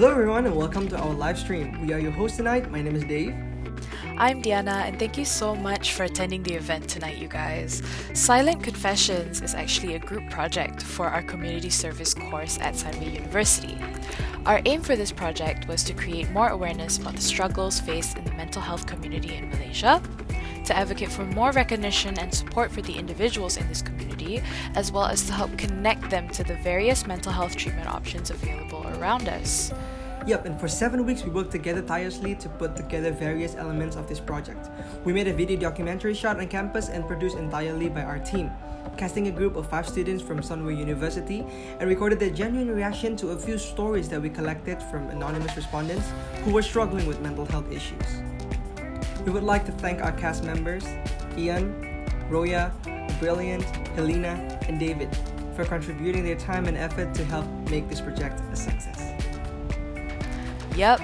Hello everyone and welcome to our live stream. We are your hosts tonight. My name is Dave. I'm Diana, and thank you so much for attending the event tonight, you guys. Silent Confessions is actually a group project for our community service course at Sunway University. Our aim for this project was to create more awareness about the struggles faced in the mental health community in Malaysia, to advocate for more recognition and support for the individuals in this community, as well as to help connect them to the various mental health treatment options available around us. Yep, and for 7 weeks we worked together tirelessly to put together various elements of this project. We made a video documentary shot on campus and produced entirely by our team, casting a group of 5 students from Sunway University, and recorded their genuine reaction to a few stories that we collected from anonymous respondents who were struggling with mental health issues. We would like to thank our cast members, Ian, Roya, Brilliant, Helena, and David, for contributing their time and effort to help make this project a success. Yep,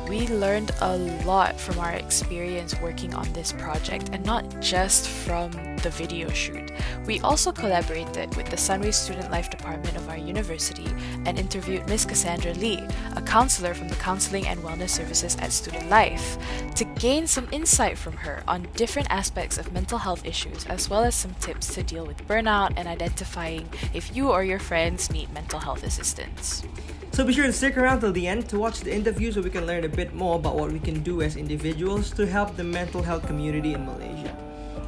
we learned a lot from our experience working on this project, and not just from the video shoot. We also collaborated with the Sunway Student Life Department of our university and interviewed Miss Cassandra Lee, a counselor from the Counseling and Wellness Services at Student Life, to gain some insight from her on different aspects of mental health issues, as well as some tips to deal with burnout and identifying if you or your friends need mental health assistance. So be sure to stick around till the end to watch the interview so we can learn a bit more about what we can do as individuals to help the mental health community in Malaysia.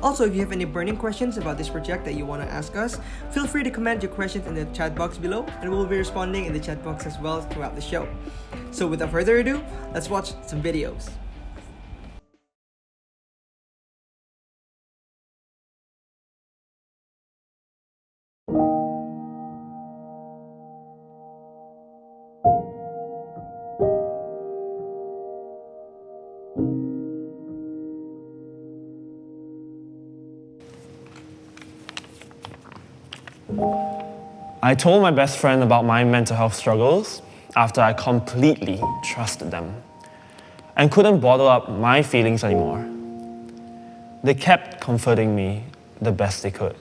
Also, if you have any burning questions about this project that you want to ask us, feel free to comment your questions in the chat box below, and we'll be responding in the chat box as well throughout the show. So without further ado, let's watch some videos. I told my best friend about my mental health struggles after I completely trusted them and couldn't bottle up my feelings anymore. They kept comforting me the best they could.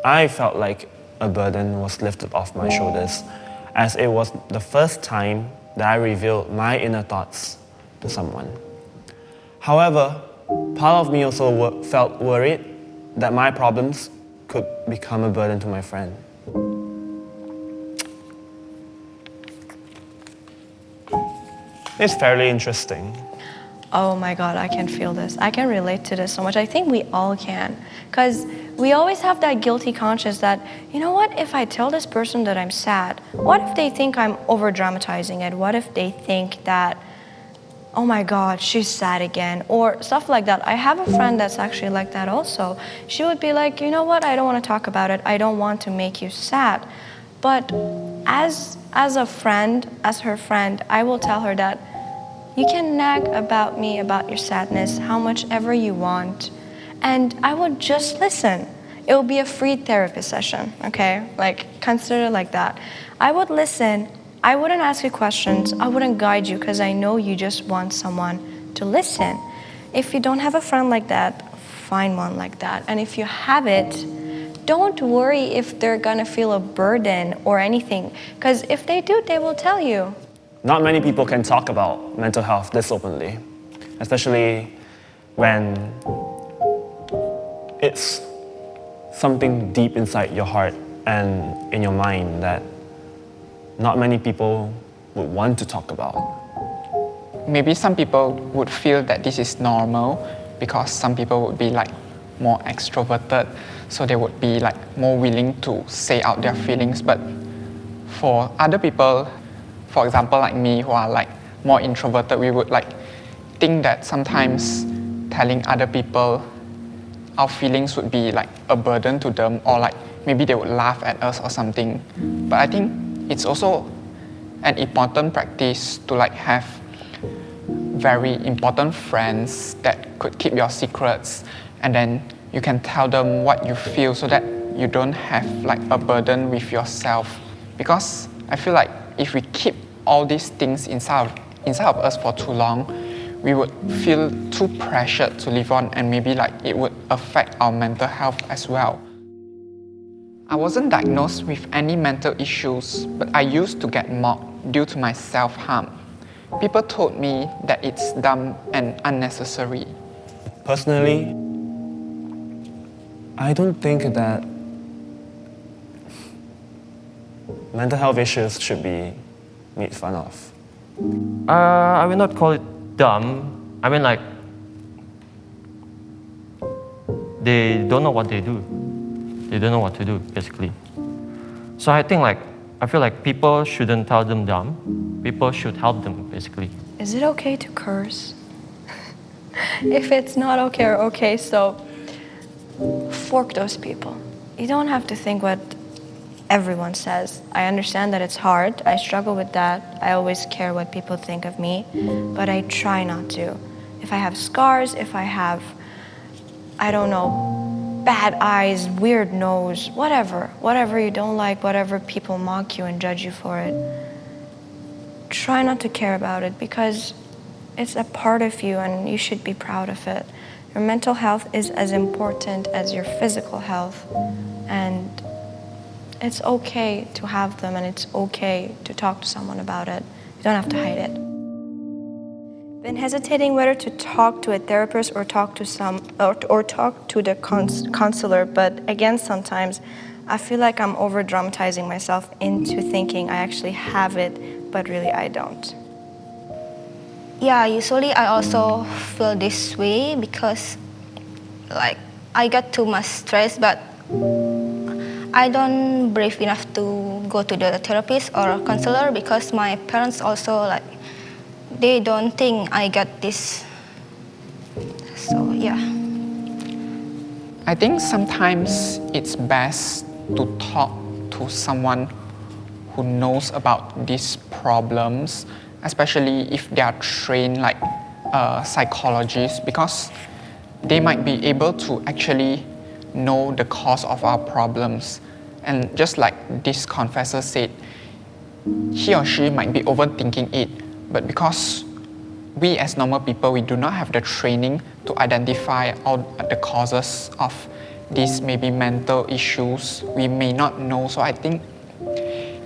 I felt like a burden was lifted off my shoulders, as it was the first time that I revealed my inner thoughts to someone. However, part of me also felt worried that my problems could become a burden to my friend. It's fairly interesting. Oh my God, I can feel this. I can relate to this so much. I think we all can. Because we always have that guilty conscience that, you know what, if I tell this person that I'm sad, what if they think I'm over-dramatizing it? What if they think that, oh my God, she's sad again, or stuff like that. I have a friend that's actually like that also. She would be like, you know what, I don't want to talk about it. I don't want to make you sad. But as a friend, as her friend, I will tell her that you can nag about me, about your sadness, how much ever you want, and I would just listen. It will be a free therapy session, okay? Like, consider it like that. I would listen. I wouldn't ask you questions. I wouldn't guide you because I know you just want someone to listen. If you don't have a friend like that, find one like that. And if you have it, don't worry if they're gonna feel a burden or anything, because if they do, they will tell you. Not many people can talk about mental health this openly, especially when it's something deep inside your heart and in your mind that not many people would want to talk about. Maybe some people would feel that this is normal because some people would be like more extroverted, so they would be like more willing to say out their feelings. But for other people, for example like me, who are like more introverted, we would like think that sometimes telling other people our feelings would be like a burden to them, or like maybe they would laugh at us or something. But I think it's also an important practice to like have very important friends that could keep your secrets, and then you can tell them what you feel so that you don't have like a burden with yourself. Because I feel like if we keep all these things inside of us for too long, we would feel too pressured to live on, and maybe like it would affect our mental health as well. I wasn't diagnosed with any mental issues, but I used to get mocked due to my self-harm. People told me that it's dumb and unnecessary. Personally, I don't think that mental health issues should be made fun of. I will not call it dumb. I mean, like, they don't know what they do. They don't know what to do, basically. So I feel like people shouldn't tell them dumb. People should help them, basically. Is it okay to curse? If it's not okay or okay, so fork those people. You don't have to think what everyone says. I understand that it's hard. I struggle with that. I always care what people think of me, but I try not to. If I have scars, if I have, I don't know, bad eyes, weird nose, whatever you don't like, whatever people mock you and judge you for it, try not to care about it because it's a part of you and you should be proud of it. Your mental health is as important as your physical health, and it's okay to have them and it's okay to talk to someone about it. You don't have to hide it. Been hesitating whether to talk to a therapist or talk to the counselor, but again, sometimes I feel like I'm over dramatizing myself into thinking I actually have it, but really I don't. Yeah, usually I also feel this way because like I get too much stress, but I don't brave enough to go to the therapist or counselor because my parents also like they don't think I get this. So yeah. I think sometimes it's best to talk to someone who knows about these problems, especially if they are trained like psychologists, because they might be able to actually know the cause of our problems. And just like this confessor said, he or she might be overthinking it, but because we as normal people, we do not have the training to identify all the causes of these maybe mental issues, we may not know. So I think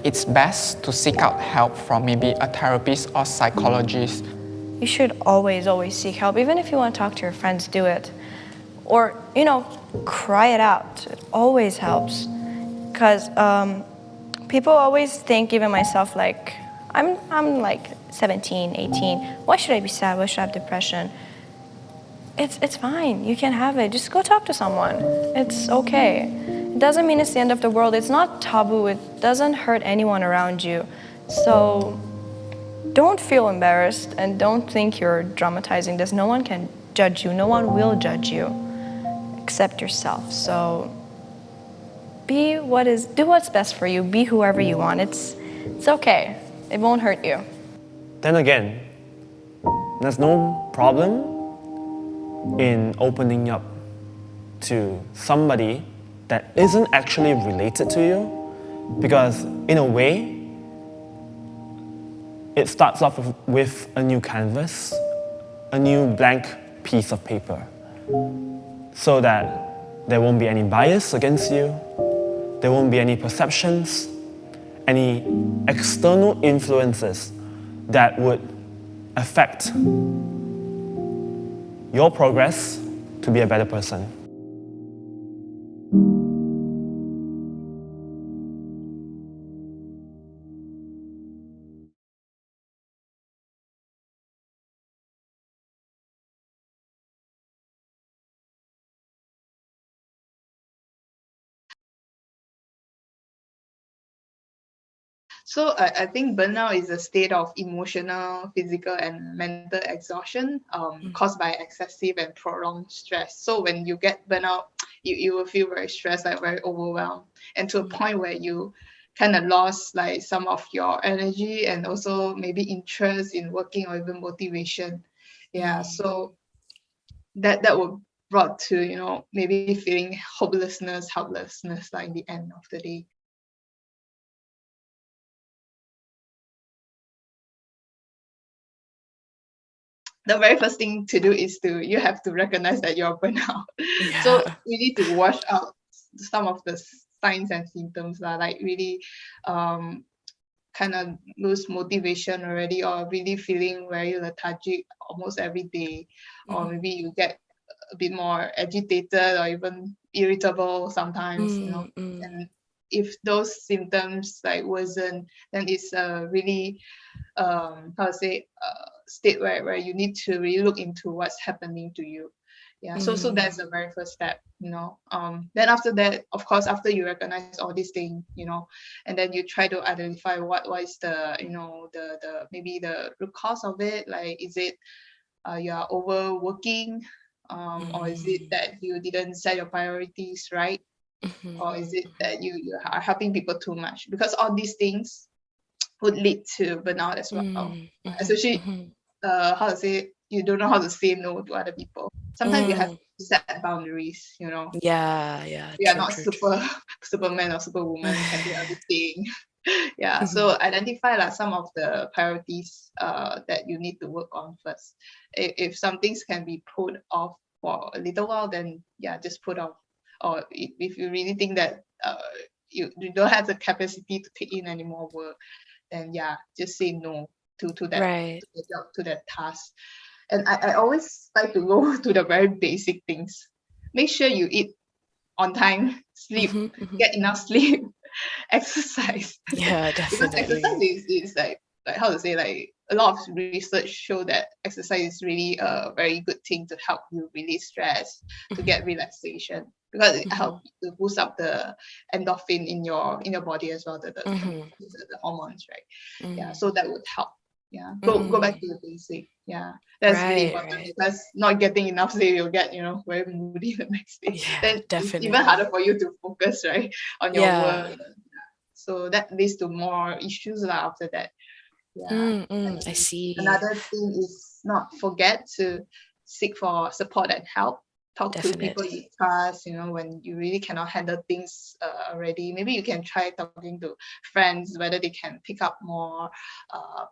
it's best to seek out help from maybe a therapist or psychologist. You should always seek help. Even if you want to talk to your friends, do it. Or, cry it out. It always helps. Because people always think, even myself, like, I'm like 17, 18. Why should I be sad? Why should I have depression? It's fine. You can have it. Just go talk to someone. It's okay. It doesn't mean it's the end of the world. It's not taboo. It doesn't hurt anyone around you. So don't feel embarrassed and don't think you're dramatizing this. No one can judge you. No one will judge you except yourself. So do what's best for you. Be whoever you want. It's okay. It won't hurt you. Then again, there's no problem in opening up to somebody that isn't actually related to you, because in a way, it starts off with a new canvas, a new blank piece of paper, so that there won't be any bias against you, there won't be any perceptions, any external influences that would affect your progress to be a better person. So I think burnout is a state of emotional, physical, and mental exhaustion caused by excessive and prolonged stress. So when you get burnout, you will feel very stressed, like very overwhelmed, and to a point where you kind of lost like some of your energy and also maybe interest in working or even motivation. Yeah, so that would brought to maybe feeling hopelessness, helplessness, like in the end of the day. The very first thing to do is you have to recognize that you're burnout. Yeah. So you need to wash out some of the signs and symptoms, like really kind of lose motivation already, or really feeling very lethargic almost every day, or maybe you get a bit more agitated or even irritable sometimes, and if those symptoms like worsen, then it's a really how to say state where you need to really look into what's happening to you. So that's the very first step. Then after that, of course, after you recognize all these things, and then you try to identify what is the the maybe the root cause of it. Like, is it you are overworking, or is it that you didn't set your priorities right, or is it that you are helping people too much? Because all these things would lead to burnout as well. Especially how to say, you don't know how to say no to other people. Sometimes you have to set boundaries. Yeah, We are true, not true, true. superman or superwoman can do everything. So identify some of the priorities that you need to work on first. If some things can be put off for a little while, then just put off. Or if you really think that you don't have the capacity to take in any more work, then just say no to that Right. to the job, to that task. And I always like to go to the very basic things. Make sure you eat on time, sleep, get enough sleep, exercise. Yeah, Because definitely. exercise is like how to say, like, a lot of research show that exercise is really a very good thing to help you release stress, to get relaxation, because it helps to boost up the endorphin in your body as well, the hormones, right? So that would help. Go back to the basic. That's really Right, important, right. because not getting enough sleep, you'll get very moody the next day. Yeah, Then it's even definitely. harder for you to focus, right, on your Yeah. work. So that leads to more issues after that. And I see. another thing is not forget to seek for support and help. Talk to people you Definitely. trust. When you really cannot handle things already, maybe you can try talking to friends whether they can pick up more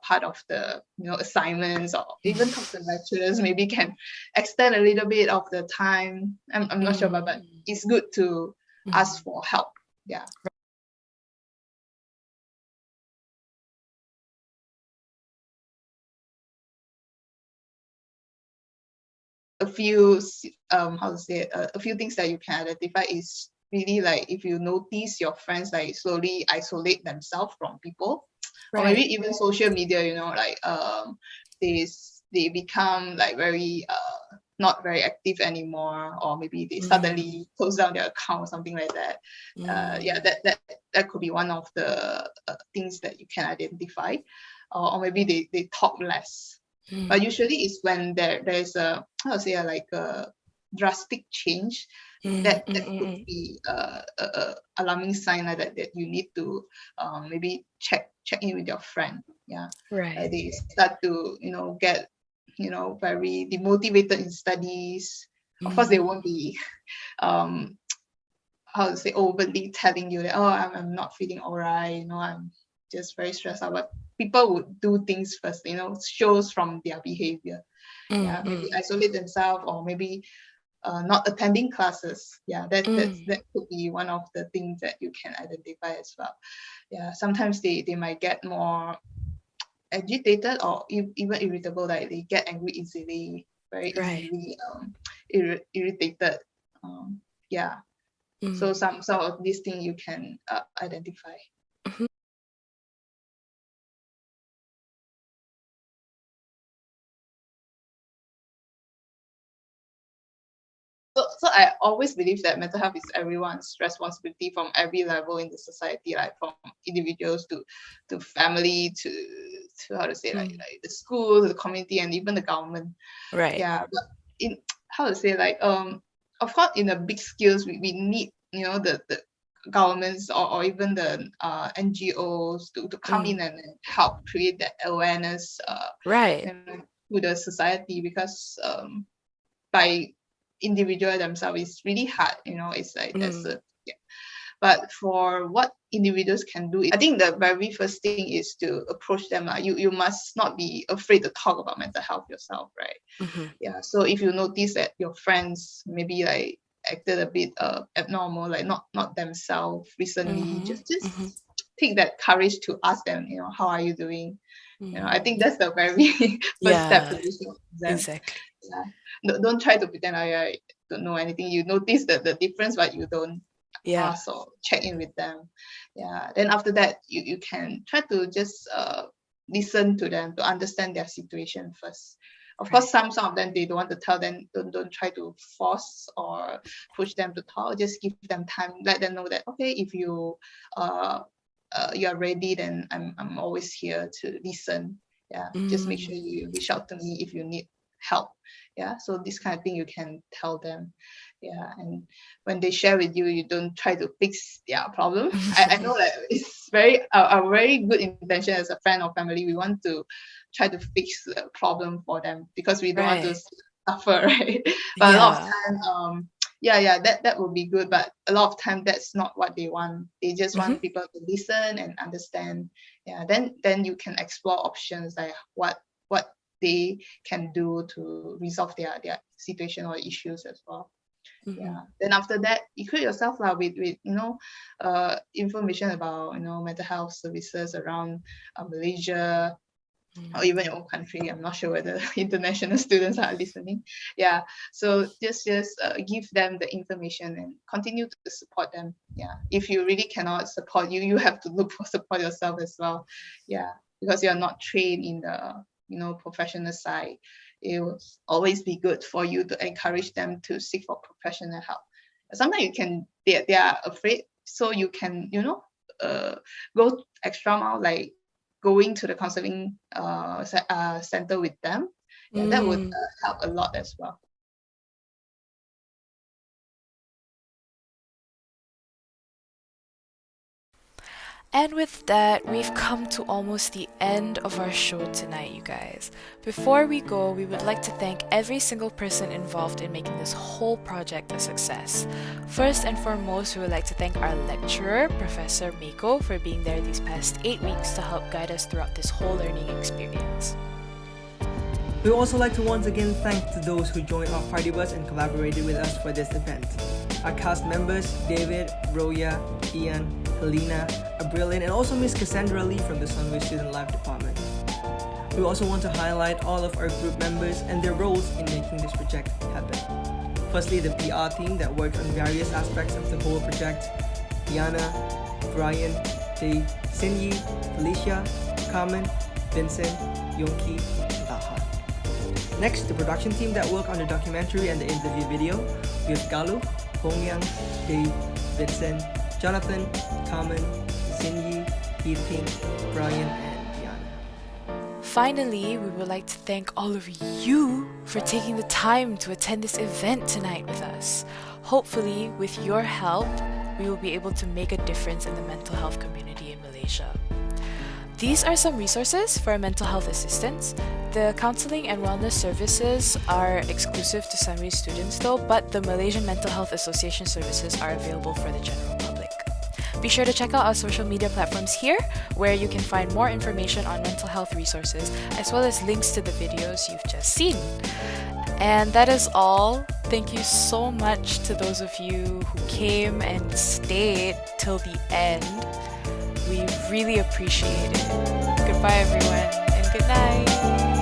part of the assignments, or even talk to lecturers. Maybe can extend a little bit of the time. I'm not sure, but it's good to ask for help. A few how to say it, a few things that you can identify is really, like, if you notice your friends like slowly isolate themselves from people, or maybe Right. even social media, like they become like very not very active anymore, or maybe they suddenly close down their account or something like that. That could be one of the things that you can identify. Or maybe they talk less. But usually it's when there's a, how to say, like a drastic change, that could be a alarming sign like that you need to maybe check in with your friend. Like Right. they start to get very demotivated in studies. Of course they won't be um how to say, overtly telling you that, oh, I'm not feeling alright, I'm just very stressed out. But people would do things first, shows from their behavior. Maybe isolate themselves, or maybe not attending classes. That could be one of the things that you can identify as well. Sometimes they might get more agitated, or even irritable, like they get angry easily, very Right. easily irritated. Yeah so some of these things you can identify. So I always believe that mental health is everyone's responsibility, from every level in the society, like from individuals to family to how to say, like the school, the community, and even the government. Right. But in how to say, like, of course, in the big scales, we need the governments, or even the NGOs to come in and help create that awareness Right. to the society, because by individual themselves it's really hard. It's like that's a but for what individuals can do, I think the very first thing is to approach them. You must not be afraid to talk about mental health yourself, right? So if you notice that your friends maybe like acted a bit abnormal, like not themselves recently, just take that courage to ask them, how are you doing? I think that's the very first step to listen to them. Exactly. Yeah. No, don't try to pretend I don't know anything. You notice the difference, but you don't ask or check in with them. Yeah. Then after that, you can try to just listen to them to understand their situation first. Of course, some of them they don't want to tell them. Don't try to force or push them to talk. Just give them time. Let them know that okay, if you you are ready, then I'm always here to listen. Yeah, just make sure you reach out to me if you need help. Yeah, so this kind of thing you can tell them. Yeah, and when they share with you, you don't try to fix their problem. I know that it's a very good intention as a friend or family. We want to try to fix the problem for them because we don't want to suffer, right? But a lot of time, that would be good. But a lot of time, that's not what they want. They just want people to listen and understand. Yeah, then you can explore options like what they can do to resolve their situation or issues as well. Yeah. Then after that, equip yourself with information about mental health services around Malaysia or even your own country. I'm not sure whether international students are listening. Yeah. So just give them the information and continue to support them. Yeah. If you really cannot support you have to look for support yourself as well. Yeah. Because you're not trained in the professional side. It will always be good for you to encourage them to seek for professional help. Sometimes they are afraid, so you can go extra mile, like going to the counseling center with them. Yeah, that would help a lot as well. And with that, we've come to almost the end of our show tonight, you guys. Before we go, we would like to thank every single person involved in making this whole project a success. First and foremost, we would like to thank our lecturer, Professor Mako, for being there these past 8 weeks to help guide us throughout this whole learning experience. We would also like to once again thank to those who joined our party bus and collaborated with us for this event. Our cast members, David, Roya, Ian, Helena, Brilliant, and also Miss Cassandra Lee from the Sunway Student Life Department. We also want to highlight all of our group members and their roles in making this project happen. Firstly, the PR team that worked on various aspects of the whole project: Diana, Brian, Dave, Sinyi, Felicia, Carmen, Vincent, Yonki, and Taha. Next, the production team that worked on the documentary and the interview video. We have Galuh, Hongyang, Dave, Vincent, Jonathan, Carmen, Sinyi, Yiping, Brian, and Diana. Finally, we would like to thank all of you for taking the time to attend this event tonight with us. Hopefully, with your help, we will be able to make a difference in the mental health community in Malaysia. These are some resources for mental health assistance. The counseling and wellness services are exclusive to Sunway students though, but the Malaysian Mental Health Association services are available for the general public. Be sure to check out our social media platforms here, where you can find more information on mental health resources, as well as links to the videos you've just seen. And that is all. Thank you so much to those of you who came and stayed till the end. We really appreciate it. Goodbye, everyone, and good night.